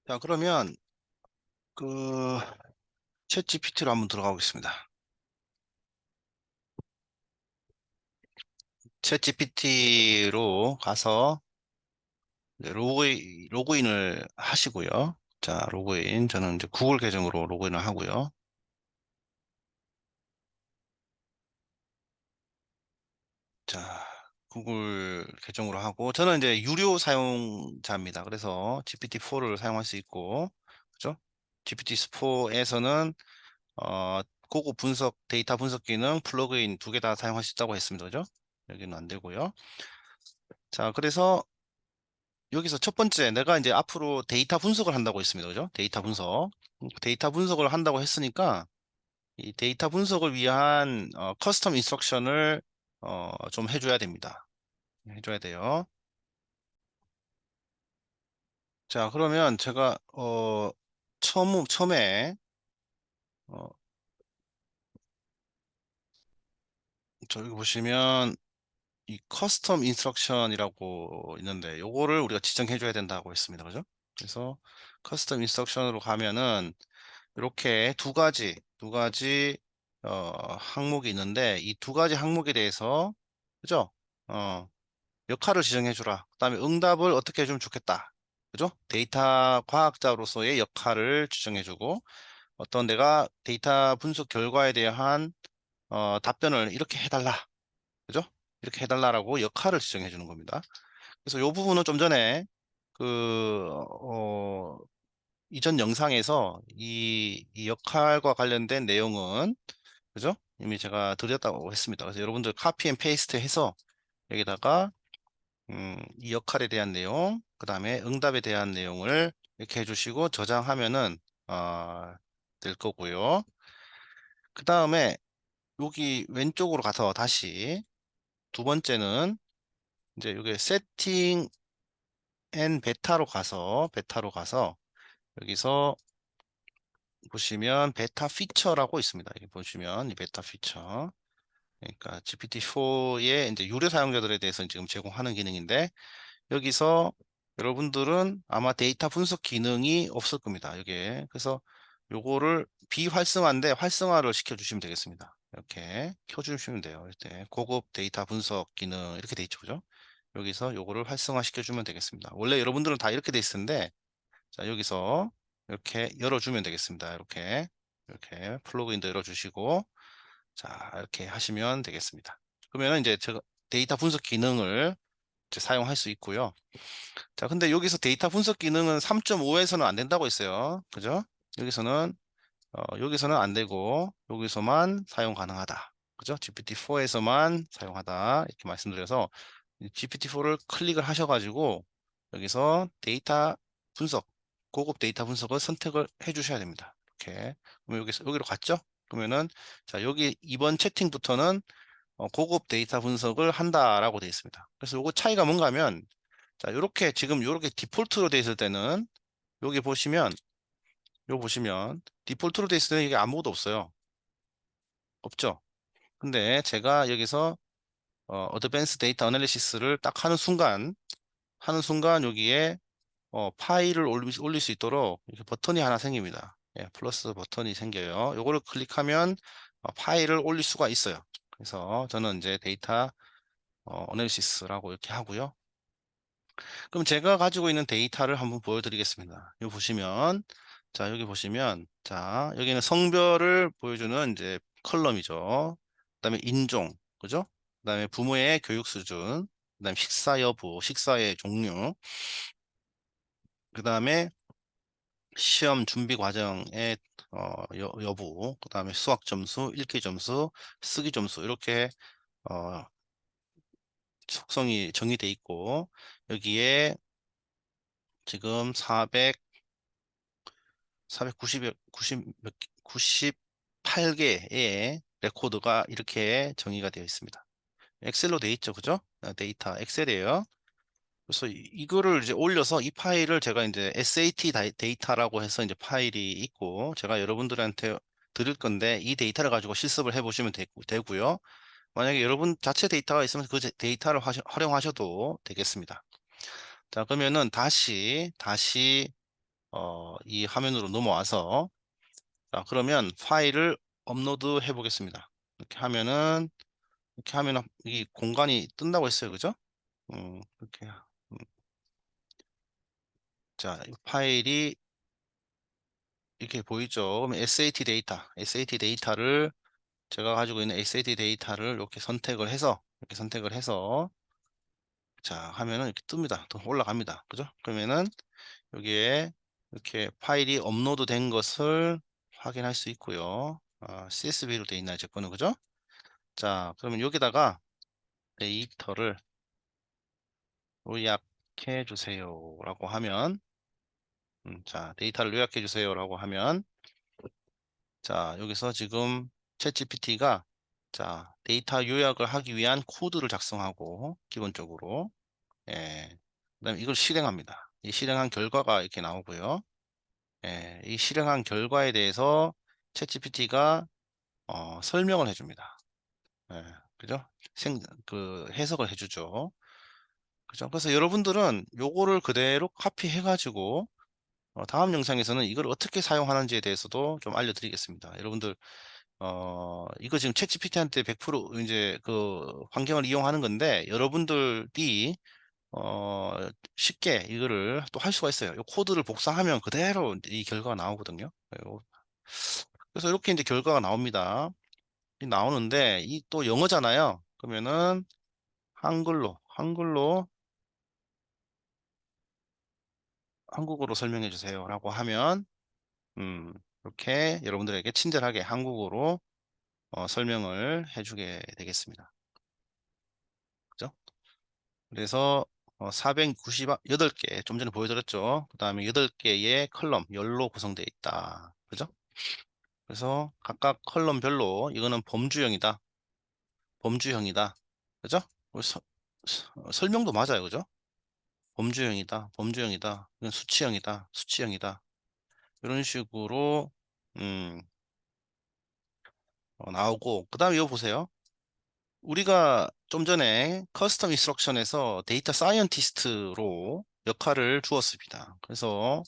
자, 그러면 그 챗 GPT로 한번 들어가 보겠습니다. 챗 GPT로 가서 이제 로그인을 하시고요. 자, 로그인. 저는 이제 구글 계정으로 로그인을 하고요. 자, 구글 계정으로 하고 저는 이제 유료 사용자입니다. 그래서 GPT-4를 사용할 수 있고, 그죠? GPT-4에서는 어, 고급 분석, 데이터 분석 기능, 플러그인 두 개 다 사용할 수 있다고 했습니다. 그죠? 여기는 안 되고요. 자, 그래서 여기서 첫 번째, 내가 이제 앞으로 데이터 분석을 한다고 했습니다. 그죠? 데이터 분석. 데이터 분석을 한다고 했으니까, 이 데이터 분석을 위한 커스텀 인스트럭션을 좀 해줘야 됩니다. 해줘야 돼요. 자, 그러면 제가 처음에 어, 저기 보시면 이 커스텀 인스트럭션이라고 있는데 요거를 우리가 지정해줘야 된다고 했습니다. 그죠? 그래서 커스텀 인스트럭션으로 가면은 이렇게 두 가지 항목이 있는데 이 두 가지 항목에 대해서 그죠? 어, 역할을 지정해 주라. 그다음에 응답을 어떻게 해주면 좋겠다. 그죠? 데이터 과학자로서의 역할을 지정해 주고 어떤 내가 데이터 분석 결과에 대한 답변을 이렇게 해달라. 그죠? 이렇게 해달라라고 역할을 지정해 주는 겁니다. 그래서 이 부분은 좀 전에 그 이전 영상에서 이 역할과 관련된 내용은 그죠? 이미 제가 드렸다고 했습니다. 그래서 여러분들 카피 앤 페이스트 해서 여기다가 이 역할에 대한 내용, 그 다음에 응답에 대한 내용을 이렇게 해주시고 저장하면은 될 거고요. 그 다음에 여기 왼쪽으로 가서 다시 두 번째는 이제 여기 세팅 앤 베타로 가서 여기서 보시면 베타 피처라고 있습니다. 여기 보시면 이 베타 피처. 그러니까 GPT-4의 이제 유료 사용자들에 대해서 지금 제공하는 기능인데 여기서 여러분들은 아마 데이터 분석 기능이 없을 겁니다. 여기에. 그래서 요거를 비활성화인데 활성화를 시켜주시면 되겠습니다. 이렇게 켜주시면 돼요. 이때 고급 데이터 분석 기능 이렇게 돼 있죠. 그죠? 여기서 요거를 활성화 시켜주면 되겠습니다. 원래 여러분들은 다 이렇게 돼 있을 텐데 자, 여기서 이렇게 열어주면 되겠습니다. 이렇게 플러그인도 열어주시고 자, 이렇게 하시면 되겠습니다. 그러면 이제 제가 데이터 분석 기능을 이제 사용할 수 있고요. 자, 근데 여기서 데이터 분석 기능은 3.5에서는 안 된다고 했어요. 그죠? 여기서는 여기서는 안 되고 여기서만 사용 가능하다. 그죠? GPT-4에서만 사용하다. 이렇게 말씀드려서 GPT-4를 클릭을 하셔가지고 여기서 데이터 분석, 고급 데이터 분석을 선택을 해 주셔야 됩니다. 이렇게. 그럼 여기로 갔죠? 그러면은 자, 여기 이번 채팅부터는 고급 데이터 분석을 한다라고 되어 있습니다. 그래서 요거 차이가 뭔가 하면 자, 요렇게 지금 요렇게 디폴트로 되어 있을 때는 여기 보시면 요 보시면 디폴트로 되어 있을 때는 이게 아무것도 없어요. 없죠? 근데 제가 여기서 어드밴스 데이터 어널리시스를 딱 하는 순간 여기에 파일을 올릴 수 있도록 이렇게 버튼이 하나 생깁니다. 예, 플러스 버튼이 생겨요. 요거를 클릭하면 파일을 올릴 수가 있어요. 그래서 저는 이제 데이터 어널리시스라고 이렇게 하고요. 그럼 제가 가지고 있는 데이터를 한번 보여드리겠습니다. 여기 보시면, 자, 여기 보시면, 자, 여기는 성별을 보여주는 이제 컬럼이죠. 그다음에 인종, 그죠? 그다음에 부모의 교육 수준, 그다음에 식사 여부, 식사의 종류, 그다음에 시험 준비 과정의 여부, 그다음에 수학 점수, 읽기 점수, 쓰기 점수 이렇게 어, 속성이 정의돼 있고 여기에 지금 490, 98개의 레코드가 이렇게 정의가 되어 있습니다. 엑셀로 되어 있죠, 그죠? 데이터 엑셀이에요. 그래서 이거를 이제 올려서 이 파일을 제가 이제 SAT 데이터라고 해서 이제 파일이 있고 제가 여러분들한테 드릴 건데 이 데이터를 가지고 실습을 해보시면 되고요. 만약에 여러분 자체 데이터가 있으면 그 데이터를 활용하셔도 되겠습니다. 자, 그러면은 다시 이 화면으로 넘어와서 자, 그러면 파일을 업로드 해 보겠습니다. 이렇게 하면은 이 공간이 뜬다고 했어요. 그죠? 이렇게. 자, 이 파일이 이렇게 보이죠? 그러면 SAT 데이터를 제가 가지고 있는 SAT 데이터를 이렇게 선택을 해서 자, 하면은 이렇게 뜹니다. 또 올라갑니다. 그죠? 그러면은 여기에 이렇게 파일이 업로드 된 것을 확인할 수 있고요. CSV로 되어 있나요? 제 거는 그죠? 자, 그러면 여기다가 데이터를 요약해 주세요라고 하면 자, 데이터를 요약해 주세요라고 하면 자, 여기서 지금 챗GPT가 자, 데이터 요약을 하기 위한 코드를 작성하고 기본적으로 그다음에 이걸 실행합니다. 이 실행한 결과가 이렇게 나오고요. 이 실행한 결과에 대해서 챗GPT가 설명을 해줍니다. 그죠? 해석을 해주죠. 그죠? 그래서 여러분들은 요거를 그대로 카피해가지고 다음 영상에서는 이걸 어떻게 사용하는지에 대해서도 좀 알려드리겠습니다. 여러분들 이거 지금 챗GPT한테 100% 이제 그 환경을 이용하는 건데 여러분들이 어, 쉽게 이거를 또 할 수가 있어요. 이 코드를 복사하면 그대로 이 결과가 나오거든요. 그래서 이렇게 이제 결과가 나옵니다. 나오는데 이 또 영어잖아요. 그러면은 한국어로 설명해 주세요라고 하면 음, 이렇게 여러분들에게 친절하게 한국어로 설명을 해주게 되겠습니다. 그죠? 그래서 498개 좀 전에 보여드렸죠. 그 다음에 8개의 컬럼 열로 구성되어 있다. 그죠? 그래서 각각 컬럼별로 이거는 범주형이다. 범주형이다. 그죠? 설명도 맞아요. 그죠? 범주형이다. 범주형이다. 이건 수치형이다. 수치형이다. 이런 식으로 음, 나오고 그 다음에 이거 보세요. 우리가 좀 전에 커스텀 인스트럭션에서 데이터 사이언티스트로 역할을 주었습니다. 그래서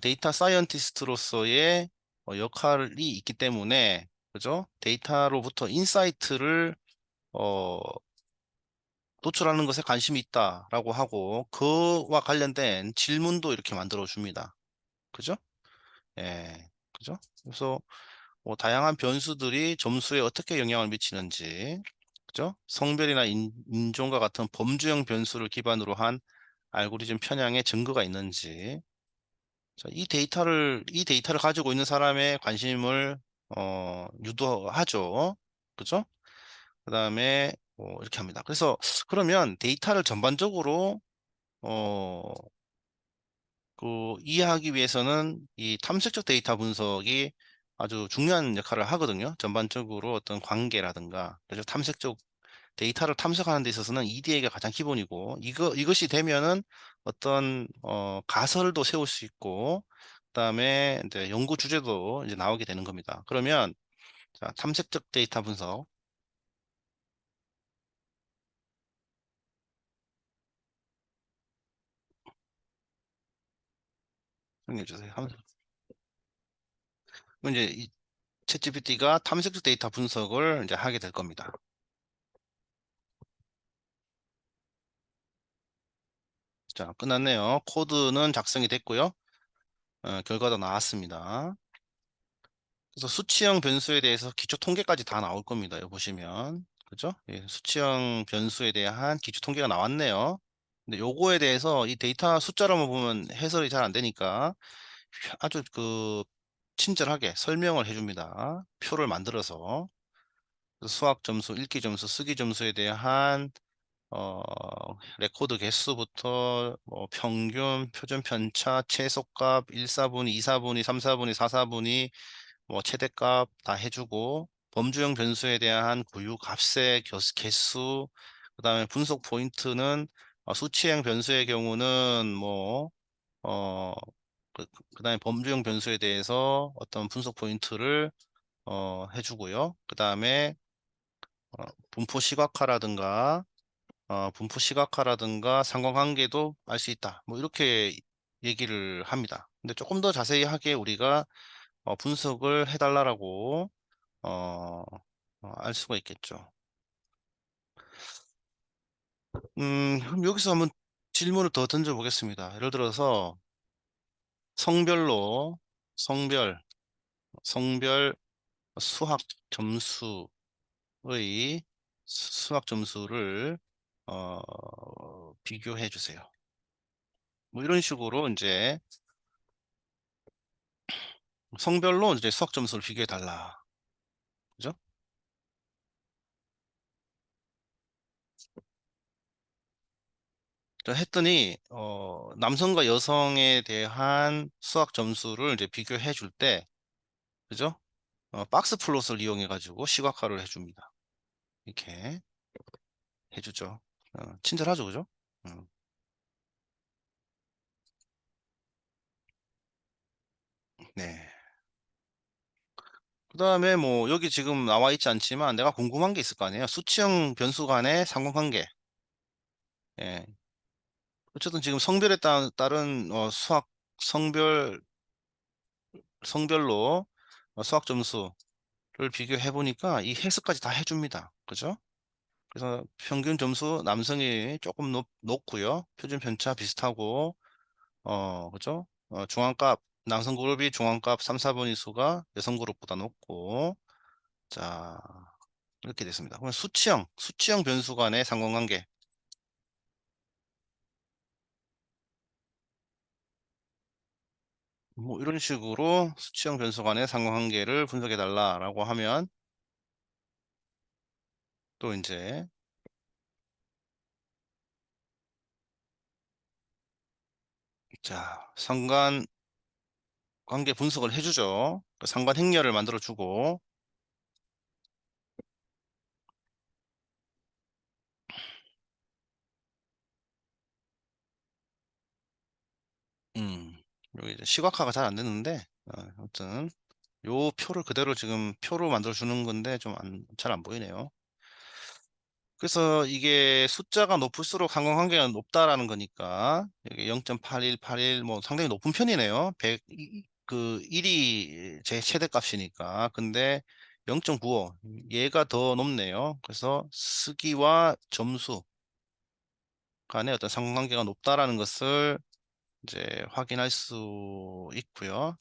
데이터 사이언티스트로서의 역할이 있기 때문에 그죠? 데이터로부터 인사이트를 어, 도출하는 것에 관심이 있다라고 하고 그와 관련된 질문도 이렇게 만들어 줍니다. 그죠? 예, 그죠? 그래서 뭐 다양한 변수들이 점수에 어떻게 영향을 미치는지, 그죠? 성별이나 인종과 같은 범주형 변수를 기반으로 한 알고리즘 편향의 증거가 있는지, 자, 이 데이터를 가지고 있는 사람의 관심을 유도하죠. 그죠? 그다음에 이렇게 합니다. 그래서 그러면 데이터를 전반적으로 어, 이해하기 위해서는 이 탐색적 데이터 분석이 아주 중요한 역할을 하거든요. 전반적으로 어떤 관계라든가. 그래서 탐색적 데이터를 탐색하는 데 있어서는 EDA가 가장 기본이고, 이것이 되면은 어떤, 가설도 세울 수 있고, 그다음에 이제 연구 주제도 이제 나오게 되는 겁니다. 그러면, 자, 탐색적 데이터 분석. 정리해 주세요. 그럼 이제 이 챗GPT가 탐색적 데이터 분석을 이제 하게 될 겁니다. 자, 끝났네요. 코드는 작성이 됐고요. 결과도 나왔습니다. 그래서 수치형 변수에 대해서 기초 통계까지 다 나올 겁니다. 여기 보시면. 그죠? 예, 수치형 변수에 대한 기초 통계가 나왔네요. 근데 요거에 대해서 이 데이터 숫자로만 보면 해설이 잘 안 되니까 아주 친절하게 설명을 해줍니다. 표를 만들어서. 수학 점수, 읽기 점수, 쓰기 점수에 대한 어, 레코드 개수부터 뭐 평균, 표준 편차, 최소값, 1사분위, 2사분위, 3사분위, 4사분위, 뭐 최대값 다 해주고 범주형 변수에 대한 고유 값의 개수, 그다음에 분석 포인트는 수치형 변수의 경우는 뭐 어, 그다음에 범주형 변수에 대해서 어떤 분석 포인트를 해주고요. 그다음에 어, 분포 시각화라든가 분포 시각화라든가 상관관계도 알 수 있다. 뭐 이렇게 얘기를 합니다. 근데 조금 더 자세히 하게 우리가 분석을 해달라고 어, 알 수가 있겠죠. 그럼 여기서 한번 질문을 더 던져보겠습니다. 예를 들어서 성별로 성별 성별 수학 점수의 수학 점수를 비교해 주세요. 뭐 이런 식으로 이제 성별로 이제 수학 점수를 비교해 달라. 그죠? 저 했더니 남성과 여성에 대한 수학 점수를 이제 비교해 줄 때, 그죠? 박스 플롯을 이용해 가지고 시각화를 해줍니다. 이렇게 해주죠. 친절하죠, 그죠? 음, 네. 그 다음에 뭐 여기 지금 나와 있지 않지만 내가 궁금한 게 있을 거 아니에요. 수치형 변수 간의 상관관계. 예. 어쨌든 지금 성별에 따른 수학 성별 성별로 수학 점수를 비교해 보니까 이 해석까지 다 해줍니다. 그죠? 그래서 평균 점수 남성이 조금 높고요. 표준 편차 비슷하고 그죠? 중앙값 남성 그룹이 중앙값 3, 4분의 수가 여성 그룹보다 높고 자 이렇게 됐습니다. 그럼 수치형 변수 간의 상관관계 뭐 이런 식으로 수치형 변수 간의 상관관계를 분석해 달라라고 하면 또 이제 자 상관관계 분석을 해주죠. 그 상관행렬을 만들어 주고 음 여기 이제 시각화가 잘 안 됐는데 아무튼 요 표를 그대로 지금 표로 만들어 주는 건데 좀 잘 안 보이네요. 그래서 이게 숫자가 높을수록 상관관계가 높다라는 거니까 여기 0.8181 뭐 상당히 높은 편이네요. 100, 그 1이 제 최대값이니까. 근데 0.95 얘가 더 높네요. 그래서 쓰기와 점수 간의 어떤 상관관계가 높다라는 것을 이제 확인할 수 있고요.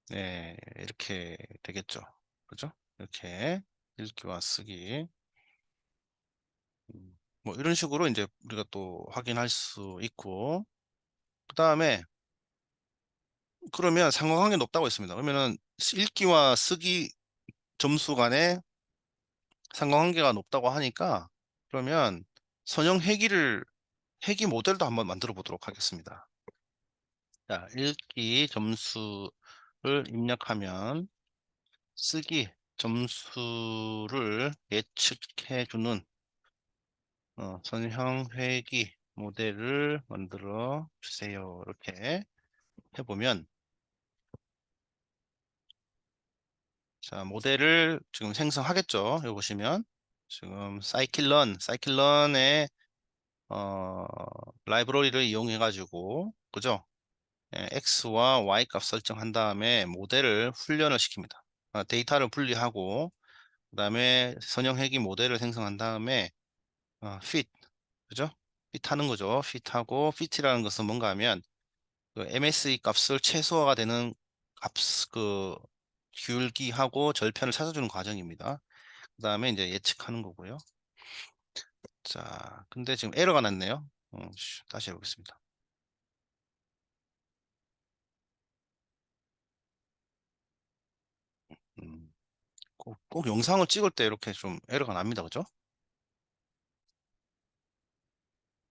네, 이렇게 되겠죠. 그죠? 이렇게 읽기와 쓰기. 뭐 이런 식으로 이제 우리가 또 확인할 수 있고 그 다음에 그러면 상관관계 높다고 했습니다. 그러면은 읽기와 쓰기 점수 간의 상관관계가 높다고 하니까 그러면 선형 회귀 모델도 한번 만들어 보도록 하겠습니다. 자, 읽기 점수를 입력하면 쓰기 점수를 예측해 주는 선형 회귀 모델을 만들어 주세요. 이렇게 해보면 자, 모델을 지금 생성하겠죠. 여기 보시면 지금 사이클런의 어, 라이브러리를 이용해 가지고 그죠? X와 Y 값 설정한 다음에 모델을 훈련을 시킵니다. 데이터를 분리하고 그다음에 선형 회귀 모델을 생성한 다음에 fit 그죠? fit 하는 거죠. fit이라는 것은 뭔가 하면 그 MSE 값을 최소화가 되는 값, 그 귤기하고 절편을 찾아주는 과정입니다. 그 다음에 이제 예측하는 거고요. 자, 근데 지금 에러가 났네요. 다시 해보겠습니다. 음, 꼭 영상을 찍을 때 이렇게 좀 에러가 납니다. 그죠?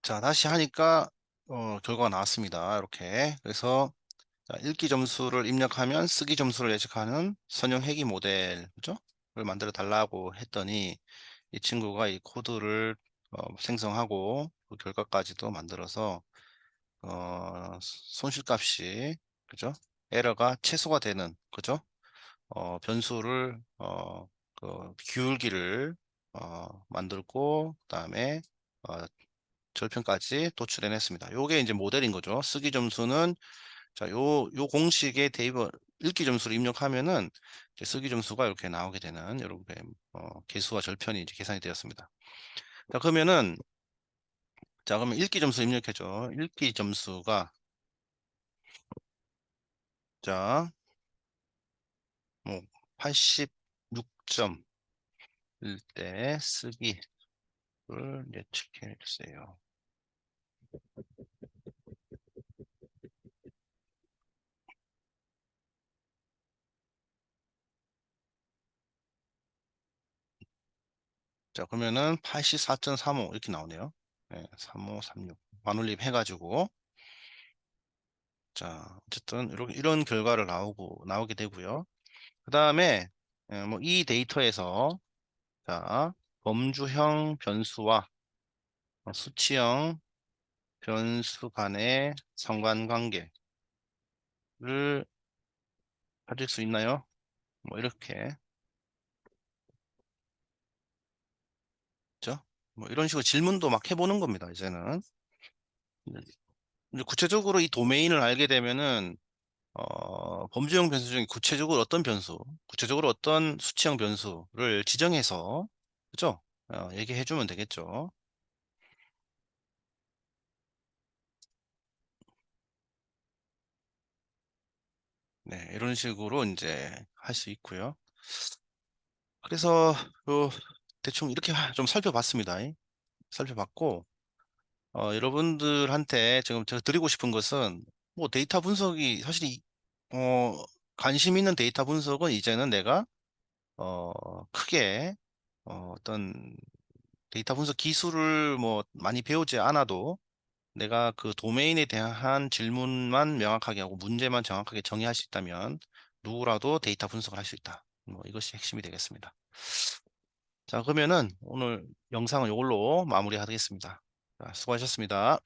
자, 다시 하니까 결과가 나왔습니다. 이렇게. 그래서 자, 읽기 점수를 입력하면 쓰기 점수를 예측하는 선형 회귀 모델, 그죠? 를 만들어 달라고 했더니 이 친구가 이 코드를 생성하고 그 결과까지도 만들어서 손실값이 그죠? 에러가 최소가 되는 그죠? 변수를 그 기울기를 만들고 그다음에 어, 절편까지 도출해냈습니다. 요게 이제 모델인 거죠. 쓰기 점수는 자, 요 공식에 대입을 읽기 점수를 입력하면은 이제 쓰기 점수가 이렇게 나오게 되는 여러분의 개수와 절편이 이제 계산이 되었습니다. 자, 그러면은 자, 그러면 읽기 점수 입력해줘. 읽기 점수가 자, 뭐 86점일 때 쓰기를 예측해 주세요. 자, 그러면은 84.35 이렇게 나오네요. 네, 3536 반올림 해가지고 자, 어쨌든 이런 결과를 나오게 되고요. 그 다음에 뭐 이 데이터에서 자, 범주형 변수와 수치형 변수 간의 상관관계를 찾을 수 있나요? 뭐 이렇게 그죠? 뭐 이런 식으로 질문도 막 해보는 겁니다. 이제는 이제 구체적으로 이 도메인을 알게 되면은 범주형 변수 중에 구체적으로 어떤 변수, 구체적으로 어떤 수치형 변수를 지정해서 그죠? 얘기해 주면 되겠죠. 네, 이런 식으로 이제 할 수 있고요. 그래서 대충 이렇게 좀 살펴봤습니다. 살펴봤고 여러분들한테 지금 제가 드리고 싶은 것은 뭐 데이터 분석이 사실 관심 있는 데이터 분석은 이제는 내가 크게 어떤 데이터 분석 기술을 뭐 많이 배우지 않아도 내가 그 도메인에 대한 질문만 명확하게 하고 문제만 정확하게 정의할 수 있다면 누구라도 데이터 분석을 할 수 있다. 뭐 이것이 핵심이 되겠습니다. 자, 그러면은 오늘 영상은 이걸로 마무리하겠습니다. 자, 수고하셨습니다.